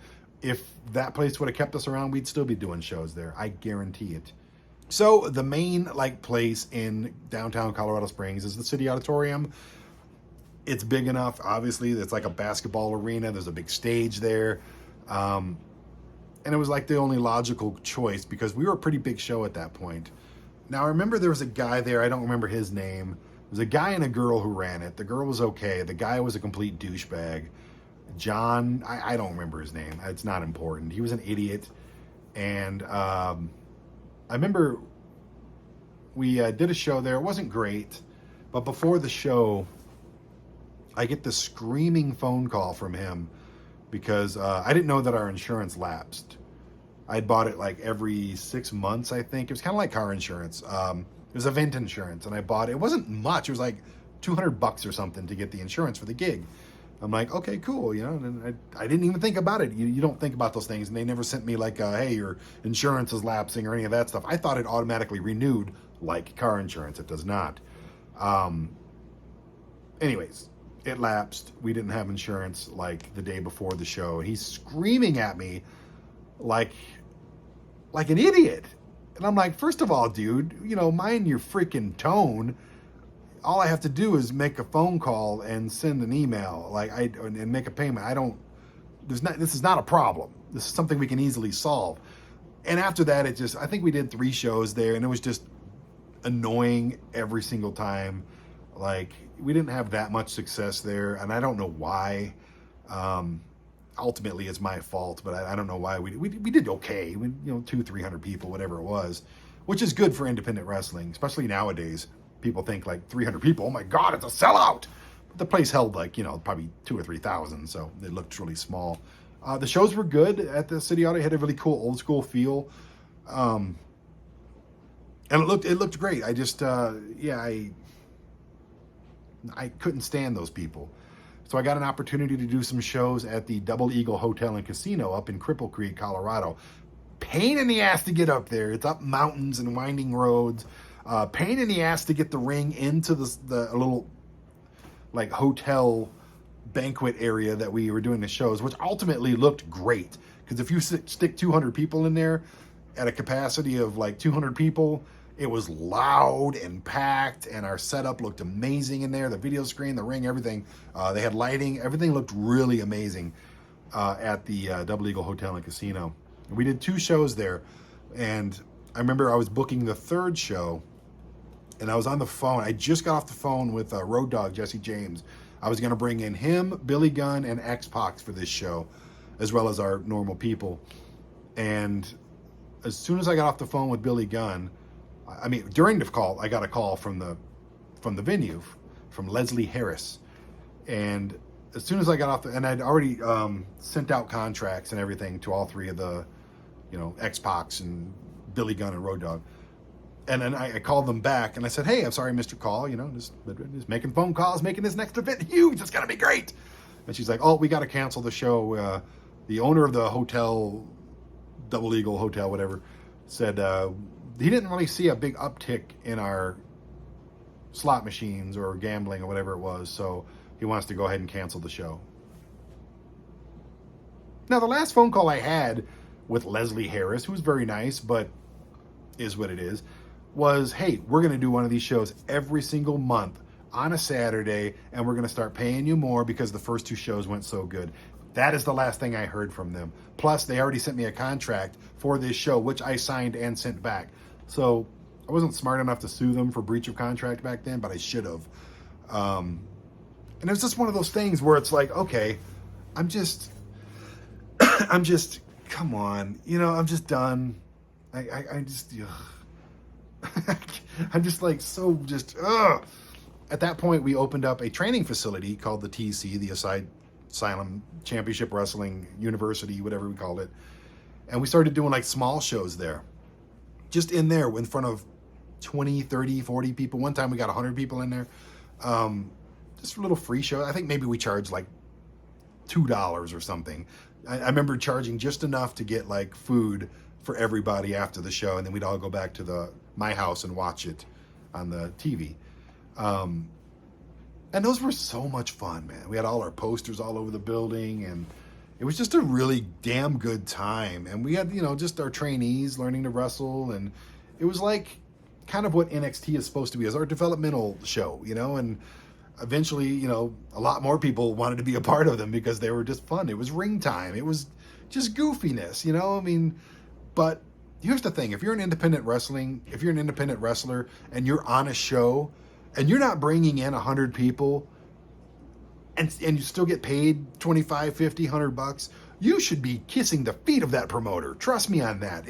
If that place would have kept us around, we'd still be doing shows there. I guarantee it. So the main place in downtown Colorado Springs is the City Auditorium. It's big enough, obviously. It's like a basketball arena. There's a big stage there. And it was like the only logical choice because we were a pretty big show at that point. Now, I remember there was a guy there. I don't remember his name. There was a guy and a girl who ran it. The girl was okay. The guy was a complete douchebag. John, I don't remember his name. It's not important. He was an idiot. And I remember we did a show there. It wasn't great. But before the show, I get this screaming phone call from him because I didn't know that our insurance lapsed. I'd bought it like every 6 months, I think. It was kind of like car insurance. It was event insurance, and I bought it. It wasn't much. It was like $200 or something to get the insurance for the gig. I'm like, okay, cool, you know. And I didn't even think about it. You don't think about those things, and they never sent me like, hey, your insurance is lapsing or any of that stuff. I thought it automatically renewed like car insurance. It does not. Anyways, it lapsed. We didn't have insurance like the day before the show. He's screaming at me like an idiot. And I'm like, first of all, dude, you know, mind your freaking tone. All I have to do is make a phone call and send an email, and make a payment. This is not a problem. This is something we can easily solve. And after that, I think we did 3 shows there, and it was just annoying every single time. Like, we didn't have that much success there, and I don't know why. Ultimately, it's my fault, but I don't know why. We did okay. 200-300 people, whatever it was, which is good for independent wrestling, especially nowadays. People think like 300 people, oh my God, it's a sellout. But the place held like, probably 2,000 or 3,000, so it looked really small. The shows were good at the City Auto. It had a really cool old school feel. And it looked great. I just, I couldn't stand those people. So I got an opportunity to do some shows at the Double Eagle Hotel and Casino up in Cripple Creek, Colorado. Pain in the ass to get up there. It's up mountains and winding roads. Pain in the ass to get the ring into the little like hotel banquet area that we were doing the shows, which ultimately looked great. Because if you stick 200 people in there at a capacity of like 200 people, it was loud and packed, and our setup looked amazing in there. The video screen, the ring, everything. They had lighting. Everything looked really amazing at the Double Eagle Hotel and Casino. And we did 2 shows there, and I remember I was booking the 3rd show, and I was on the phone. I just got off the phone with Road Dogg, Jesse James. I was going to bring in him, Billy Gunn, and X-Pac for this show, as well as our normal people. And as soon as I got off the phone with Billy Gunn, during the call, I got a call from the venue, from Leslie Harris. And as soon as I got off, and I'd already sent out contracts and everything to all 3 of the, X-Pacs and Billy Gunn and Road Dogg. And then I called them back and I said, hey, I'm sorry, Mr. Call, just making phone calls, making this next event huge. It's going to be great. And she's like, oh, we got to cancel the show. The owner of the hotel, Double Eagle Hotel, whatever, said he didn't really see a big uptick in our slot machines or gambling or whatever it was. So he wants to go ahead and cancel the show. Now, the last phone call I had with Leslie Harris, who was very nice, but is what it is, was, hey, we're going to do one of these shows every single month on a Saturday, and we're going to start paying you more because the first 2 shows went so good. That is the last thing I heard from them. Plus, they already sent me a contract for this show, which I signed and sent back. So I wasn't smart enough to sue them for breach of contract back then, but I should have. And it was just one of those things where it's like, okay, I'm just, come on, I'm just done. I'm just like, At that point, we opened up a training facility called the TC, the Asylum Championship Wrestling University, whatever we called it. And we started doing like small shows there. Just in there in front of 20, 30, 40 people. One time we got 100 people in there. Just a little free show. I think maybe we charged like $2 or something. I remember charging just enough to get like food for everybody after the show, and then we'd all go back to my house and watch it on the TV. And those were so much fun, man. We had all our posters all over the building, and it was just a really damn good time. And we had, just our trainees learning to wrestle, and it was like kind of what NXT is supposed to be, as our developmental show, and eventually, you know, a lot more people wanted to be a part of them because they were just fun. It was ring time. It was just goofiness, you know? I mean, but here's the thing. If you're an independent wrestler and you're on a show and you're not bringing in 100 people and you still get paid 25, 50, 100 bucks, you should be kissing the feet of that promoter. Trust me on that.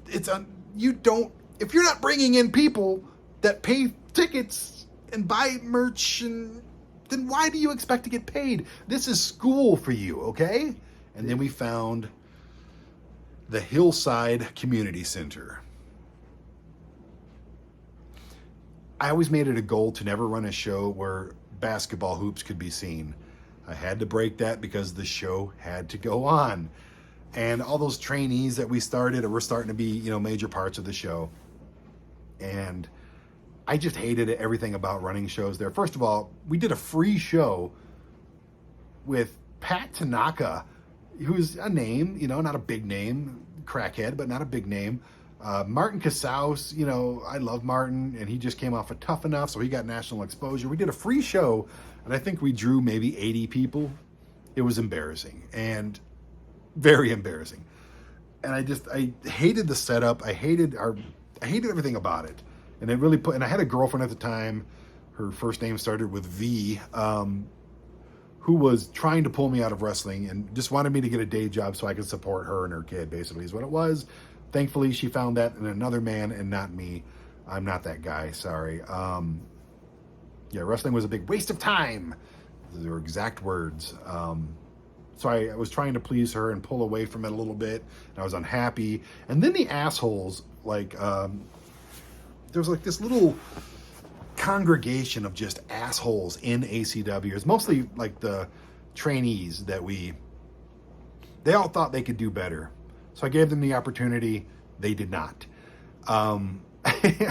If you're not bringing in people that pay tickets and buy merch, then why do you expect to get paid? This is school for you, okay? And then we found the Hillside Community Center. I always made it a goal to never run a show where basketball hoops could be seen. I had to break that because the show had to go on. And all those trainees that we started were starting to be, you know, major parts of the show. And I just hated everything about running shows there. First of all, we did a free show with Pat Tanaka, who's a name, you know, not a big name, crackhead, but not a big name. Martin Casaus, you know, I love Martin, and he just came off of Tough Enough, so he got national exposure. We did a free show, and I think we drew maybe 80 people. It was embarrassing, and very embarrassing. And I hated the setup. I hated everything about it. And it really and I had a girlfriend at the time, her first name started with V, who was trying to pull me out of wrestling and just wanted me to get a day job so I could support her and her kid, basically, is what it was. Thankfully, she found that in another man and not me. I'm not that guy, sorry. Yeah, wrestling was a big waste of time. Those are exact words. So I was trying to please her and pull away from it a little bit. And I was unhappy. And then the assholes, like, there was like this little congregation of just assholes in ACW. It's mostly like the trainees they all thought they could do better. So I gave them the opportunity. They did not. I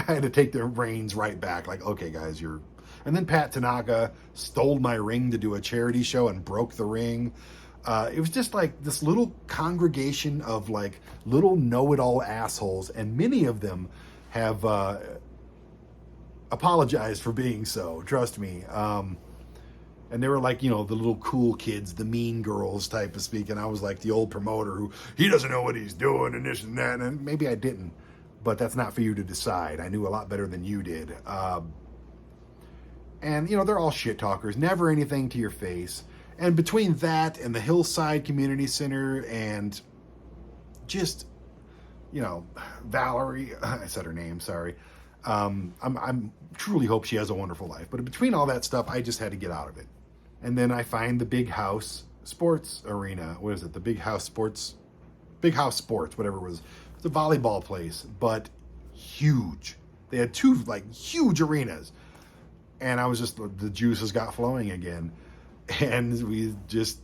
had to take their reins right back. Like, okay, guys, And then Pat Tanaka stole my ring to do a charity show and broke the ring. It was just like this little congregation of like little know-it-all assholes, and many of them have apologized for being so. Trust me. And they were like, you know, the little cool kids, the mean girls type of speak. And I was like the old promoter who, he doesn't know what he's doing and this and that. And maybe I didn't, but that's not for you to decide. I knew a lot better than you did. And, you know, they're all shit talkers, never anything to your face. And between that and the Hillside Community Center and just, you know, Valerie, I said her name, sorry. I'm truly hope she has a wonderful life. But between all that stuff, I just had to get out of it. And then I find the Big House Sports Arena. What is it? The Big House Sports, whatever it was. It's a volleyball place, but huge. They had two like huge arenas. And I was just, the juices got flowing again. And we just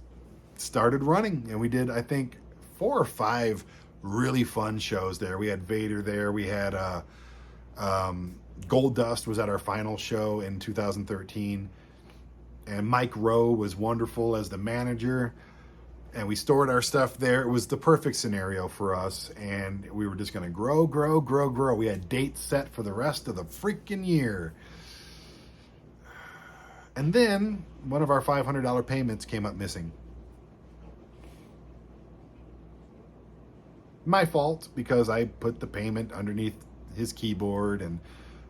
started running. And we did, I think, 4 or 5 really fun shows there. We had VADER there. We had Gold Dust was at our final show in 2013. And Mike Rowe was wonderful as the manager. And we stored our stuff there. It was the perfect scenario for us. And we were just going to grow, grow, grow, grow. We had dates set for the rest of the freaking year. And then one of our $500 payments came up missing. My fault, because I put the payment underneath his keyboard and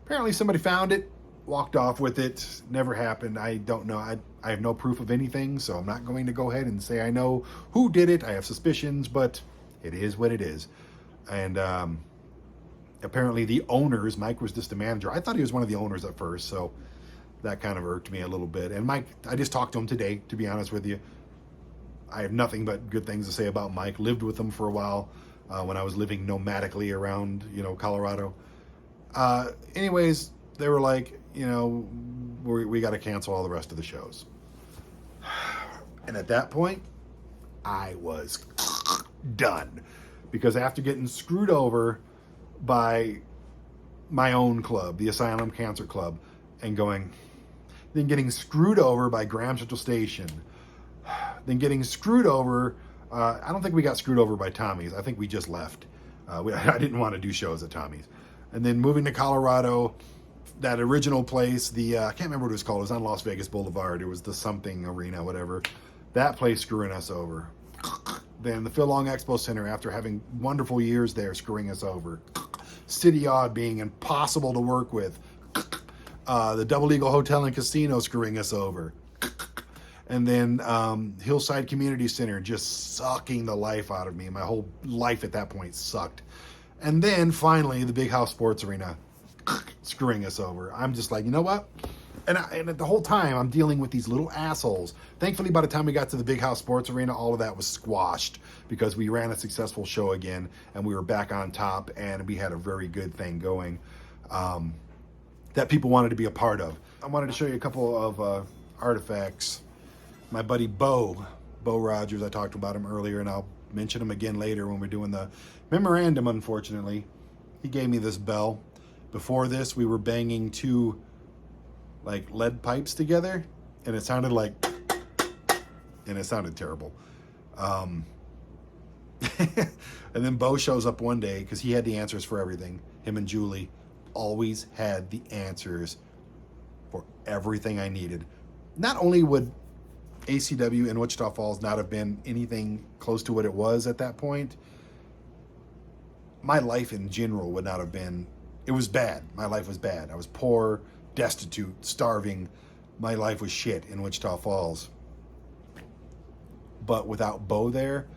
apparently somebody found it, walked off with it. Never happened. I don't know. I have no proof of anything, so I'm not going to go ahead and say I know who did it. I have suspicions, but it is what it is. And apparently the owners, Mike was just the manager. I thought he was one of the owners at first, so that kind of irked me a little bit. And Mike, I just talked to him today, to be honest with you. I have nothing but good things to say about Mike. Lived with him for a while when I was living nomadically around, you know, Colorado. Anyways, they were like, you know, we got to cancel all the rest of the shows. And at that point, I was done. Because after getting screwed over by my own club, the Asylum Cancer Club, and then getting screwed over by Graham Central Station, then getting screwed over, I don't think we got screwed over by Tommy's. I think we just left. I didn't want to do shows at Tommy's. And then moving to Colorado, that original place, the I can't remember what it was called. It was on Las Vegas Boulevard. It was the something arena, whatever. That place screwing us over. Then the Phil Long Expo Center, after having wonderful years there, screwing us over. City Odd being impossible to work with. The Double Eagle Hotel and Casino screwing us over. And then Hillside Community Center just sucking the life out of me. My whole life at that point sucked. And then finally the Big House Sports Arena screwing us over. I'm just like, you know what? And the whole time I'm dealing with these little assholes. Thankfully, by the time we got to the Big House Sports Arena, all of that was squashed because we ran a successful show again and we were back on top and we had a very good thing going that people wanted to be a part of. I wanted to show you a couple of artifacts. My buddy Bo Rogers, I talked about him earlier and I'll mention him again later when we're doing the memorandum, unfortunately. He gave me this bell. Before this, we were banging two like lead pipes together and it sounded like, and it sounded terrible. And then Bo shows up one day because he had the answers for everything. Him and Julie always had the answers for everything I needed. Not only would ACW in Wichita Falls not have been anything close to what it was at that point, my life in general would not have been, it was bad. My life was bad. I was poor, destitute, starving. My life was shit in Wichita Falls. But without Bo there,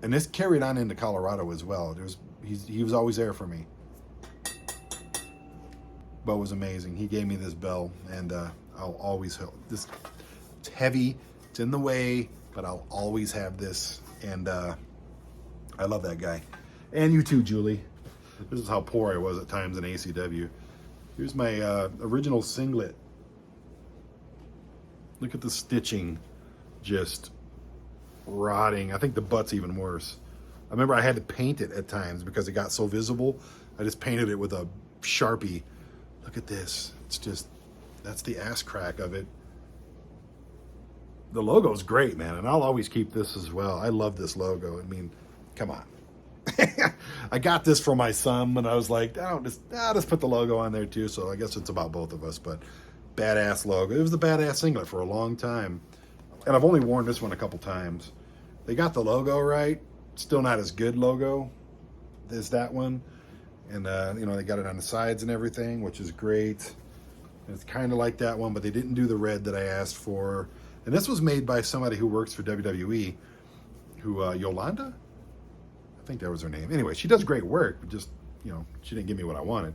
and this carried on into Colorado as well. He was always there for me. Bo was amazing. He gave me this bell, and I'll always help. It's heavy, it's in the way, but I'll always have this, and I love that guy. And you too, Julie. This is how poor I was at times in ACW. Here's my original singlet. Look at the stitching, just rotting. I think the butt's even worse. I remember I had to paint it at times because it got so visible. I just painted it with a Sharpie. Look at this. It's just, that's the ass crack of it. The logo's great, man, and I'll always keep this as well. I love this logo. I mean, come on. I got this for my son, and I was like, I'll just put the logo on there too, so I guess it's about both of us, but badass logo. It was the badass singlet for a long time, and I've only worn this one a couple times. They got the logo right. Still not as good logo as that one, and you know, they got it on the sides and everything, which is great. And it's kind of like that one, but they didn't do the red that I asked for. And this was made by somebody who works for WWE, who Yolanda? I think that was her name. Anyway, she does great work, but just, you know, she didn't give me what I wanted.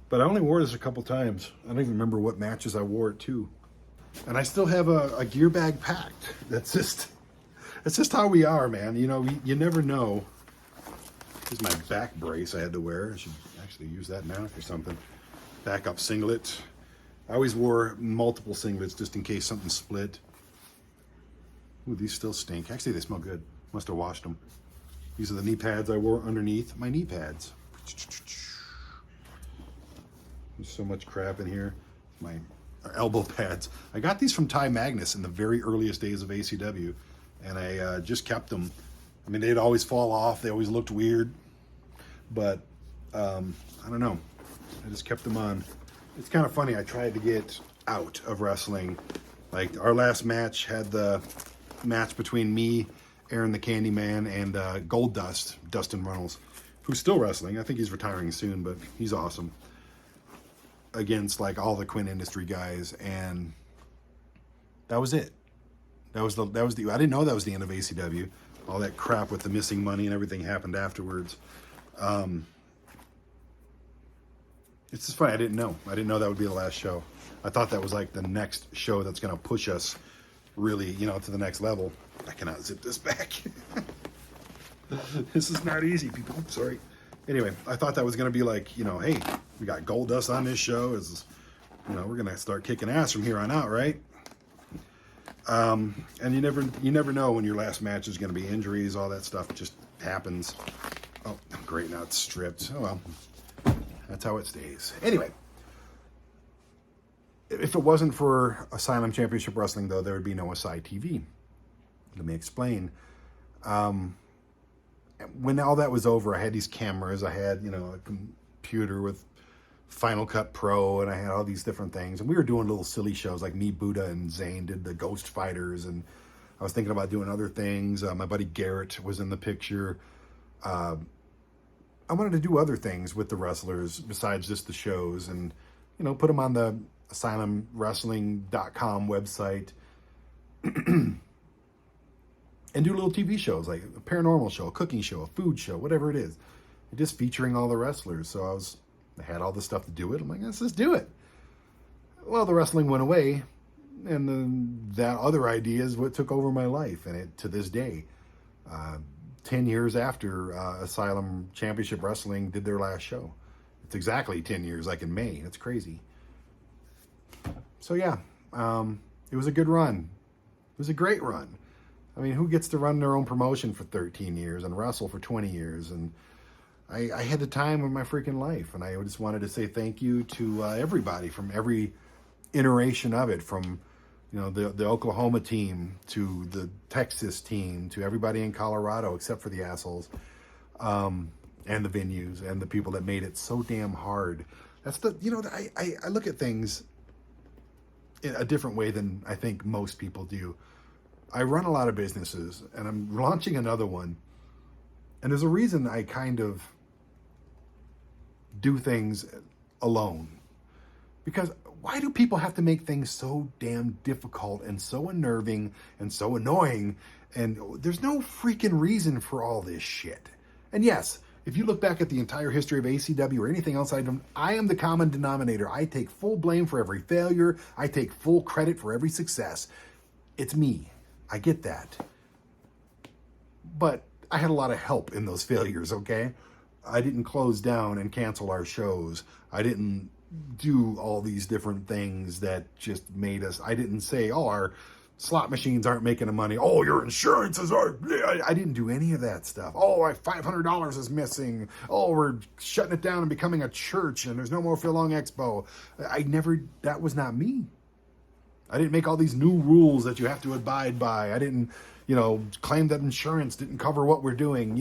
But I only wore this a couple times. I don't even remember what matches I wore it to. And I still have a gear bag packed. That's just how we are, man. You know, you never know. Here's my back brace I had to wear. I should actually use that now for something. Backup singlet. I always wore multiple singlets just in case something split. Ooh, these still stink. Actually, they smell good. Must have washed them. These are the knee pads I wore underneath my knee pads. There's so much crap in here. My elbow pads. I got these from Ty Magnus in the very earliest days of ACW, and I just kept them. I mean, they'd always fall off. They always looked weird, but I don't know. I just kept them on. It's kind of funny. I tried to get out of wrestling. Like, our last match had the match between me, Aaron the Candyman, and Gold Dust, Dustin Runnels, who's still wrestling. I think he's retiring soon, but he's awesome. Against like all the Quinn Industry guys, and that was it. That was the. I didn't know that was the end of ACW. All that crap with the missing money and everything happened afterwards. It's just funny. I didn't know. I didn't know that would be the last show. I thought that was like the next show that's going to push us really, you know, to the next level. I cannot zip this back. This is not easy, people. Sorry. Anyway, I thought that was going to be like, you know, hey, we got Gold Dust on this show. Is, you know, we're going to start kicking ass from here on out, right? And you never know when your last match is going to be. Injuries, all that stuff just happens. Oh, great. Now it's stripped. Oh, well. That's how it stays. Anyway, if it wasn't for Asylum Championship Wrestling, though, there would be no ASY TV. Let me explain. When all that was over, I had these cameras. I had, you know, a computer with Final Cut Pro, and I had all these different things. And we were doing little silly shows, like me, Buddha, and Zane did the Ghost Fighters, and I was thinking about doing other things. My buddy Garrett was in the picture. I wanted to do other things with the wrestlers besides just the shows, and put them on the asylumwrestling.com website. And do little TV shows, like a paranormal show, a cooking show, a food show, whatever it is. Just featuring all the wrestlers. So I had all the stuff to do it. I'm like, let's just do it. Well, the wrestling went away, and then that other idea is what took over my life. And it, to this day, 10 years after Asylum Championship Wrestling did their last show. It's exactly 10 years, like in May. That's crazy. So yeah, it was a good run. It was a great run. I mean, who gets to run their own promotion for 13 years and wrestle for 20 years? And I had the time of my freaking life. And I just wanted to say thank you to everybody from every iteration of it, from the Oklahoma team to the Texas team to everybody in Colorado, except for the assholes, and the venues and the people that made it so damn hard. That's I look at things in a different way than I think most people do. I run a lot of businesses, and I'm launching another one. And there's a reason I kind of do things alone. Because why do people have to make things so damn difficult and so unnerving and so annoying? And there's no freaking reason for all this shit. And yes, if you look back at the entire history of ACW or anything else I am the common denominator. I take full blame for every failure. I take full credit for every success. It's me. I get that. But I had a lot of help in those failures, okay? I didn't close down and cancel our shows. I didn't do all these different things that just made us... I didn't say, oh, our slot machines aren't making the money. Oh, your insurances are... I didn't do any of that stuff. Oh, $500 is missing. Oh, we're shutting it down and becoming a church, and there's no more Phil Long Expo. That was not me. I didn't make all these new rules that you have to abide by. I didn't, claim that insurance didn't cover what we're doing.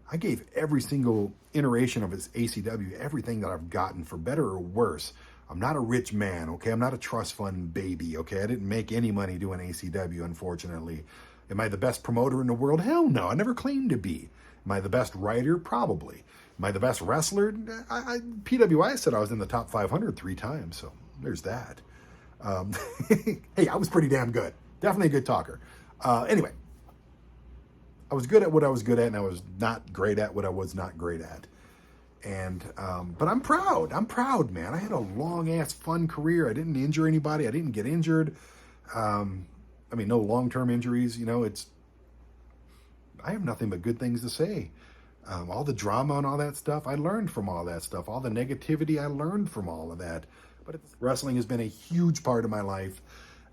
I gave every single iteration of his ACW everything that I've gotten, for better or worse. I'm not a rich man, okay? I'm not a trust fund baby, okay? I didn't make any money doing ACW, unfortunately. Am I the best promoter in the world? Hell no, I never claimed to be. Am I the best writer? Probably. Am I the best wrestler? PWI said I was in the top 500 3 times, so there's that. Hey, I was pretty damn good. Definitely a good talker. Anyway, I was good at what I was good at, and I was not great at what I was not great at. And, but I'm proud. I'm proud, man. I had a long-ass fun career. I didn't injure anybody. I didn't get injured. No long-term injuries. I have nothing but good things to say. All the drama and all that stuff, I learned from all that stuff. All the negativity, I learned from all of that. But wrestling has been a huge part of my life,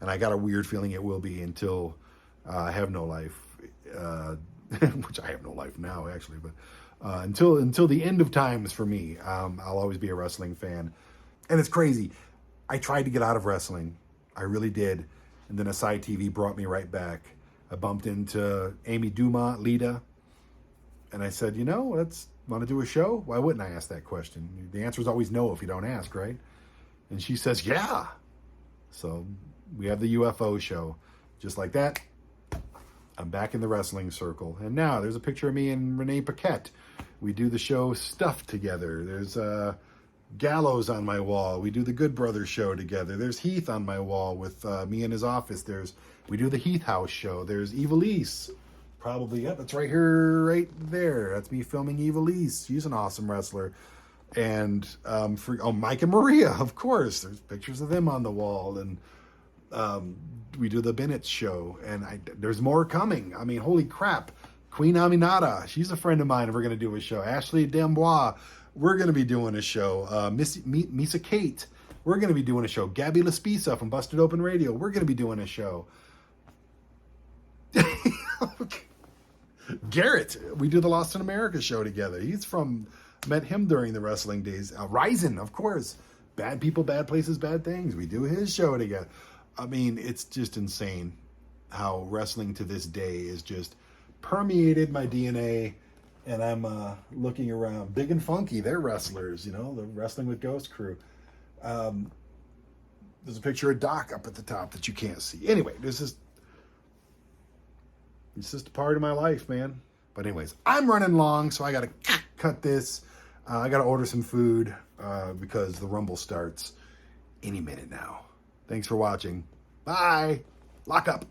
and I got a weird feeling it will be until I have no life, which I have no life now, actually. But until the end of times for me, I'll always be a wrestling fan. And it's crazy. I tried to get out of wrestling. I really did. And then ASY TV brought me right back. I bumped into Amy Dumont, Lita, and I said, let's want to do a show? Why wouldn't I ask that question? The answer is always no if you don't ask, right? And she says, yeah. So we have the UFO show. Just like that, I'm back in the wrestling circle. And now there's a picture of me and Renee Paquette. We do the show Stuff together. There's Gallows on my wall. We do the Good Brothers show together. There's Heath on my wall with me in his office. We do the Heath House show. There's Evilise. Probably, yep, that's right here, right there. That's me filming Evilise. She's an awesome wrestler. And Mike and Maria, of course. There's pictures of them on the wall. And we do the Bennett show. And there's more coming. I mean, holy crap. Queen Aminata, she's a friend of mine, and we're going to do a show. Ashley Dembois, we're going to be doing a show. Misa Kate, we're going to be doing a show. Gabby Laspisa from Busted Open Radio, we're going to be doing a show. Garrett, we do the Lost in America show together. Met him during the wrestling days. Ryzen, of course. Bad People, Bad Places, Bad Things. We do his show together. I mean, it's just insane how wrestling to this day is just permeated my DNA. and I'm looking around. Big and Funky, they're wrestlers, you know, the Wrestling with Ghost crew. There's a picture of Doc up at the top that you can't see. Anyway, it's just a part of my life, man. But anyways, I'm running long, so I got to cut this. I got to order some food because the Rumble starts any minute now. Thanks for watching. Bye. Lock up.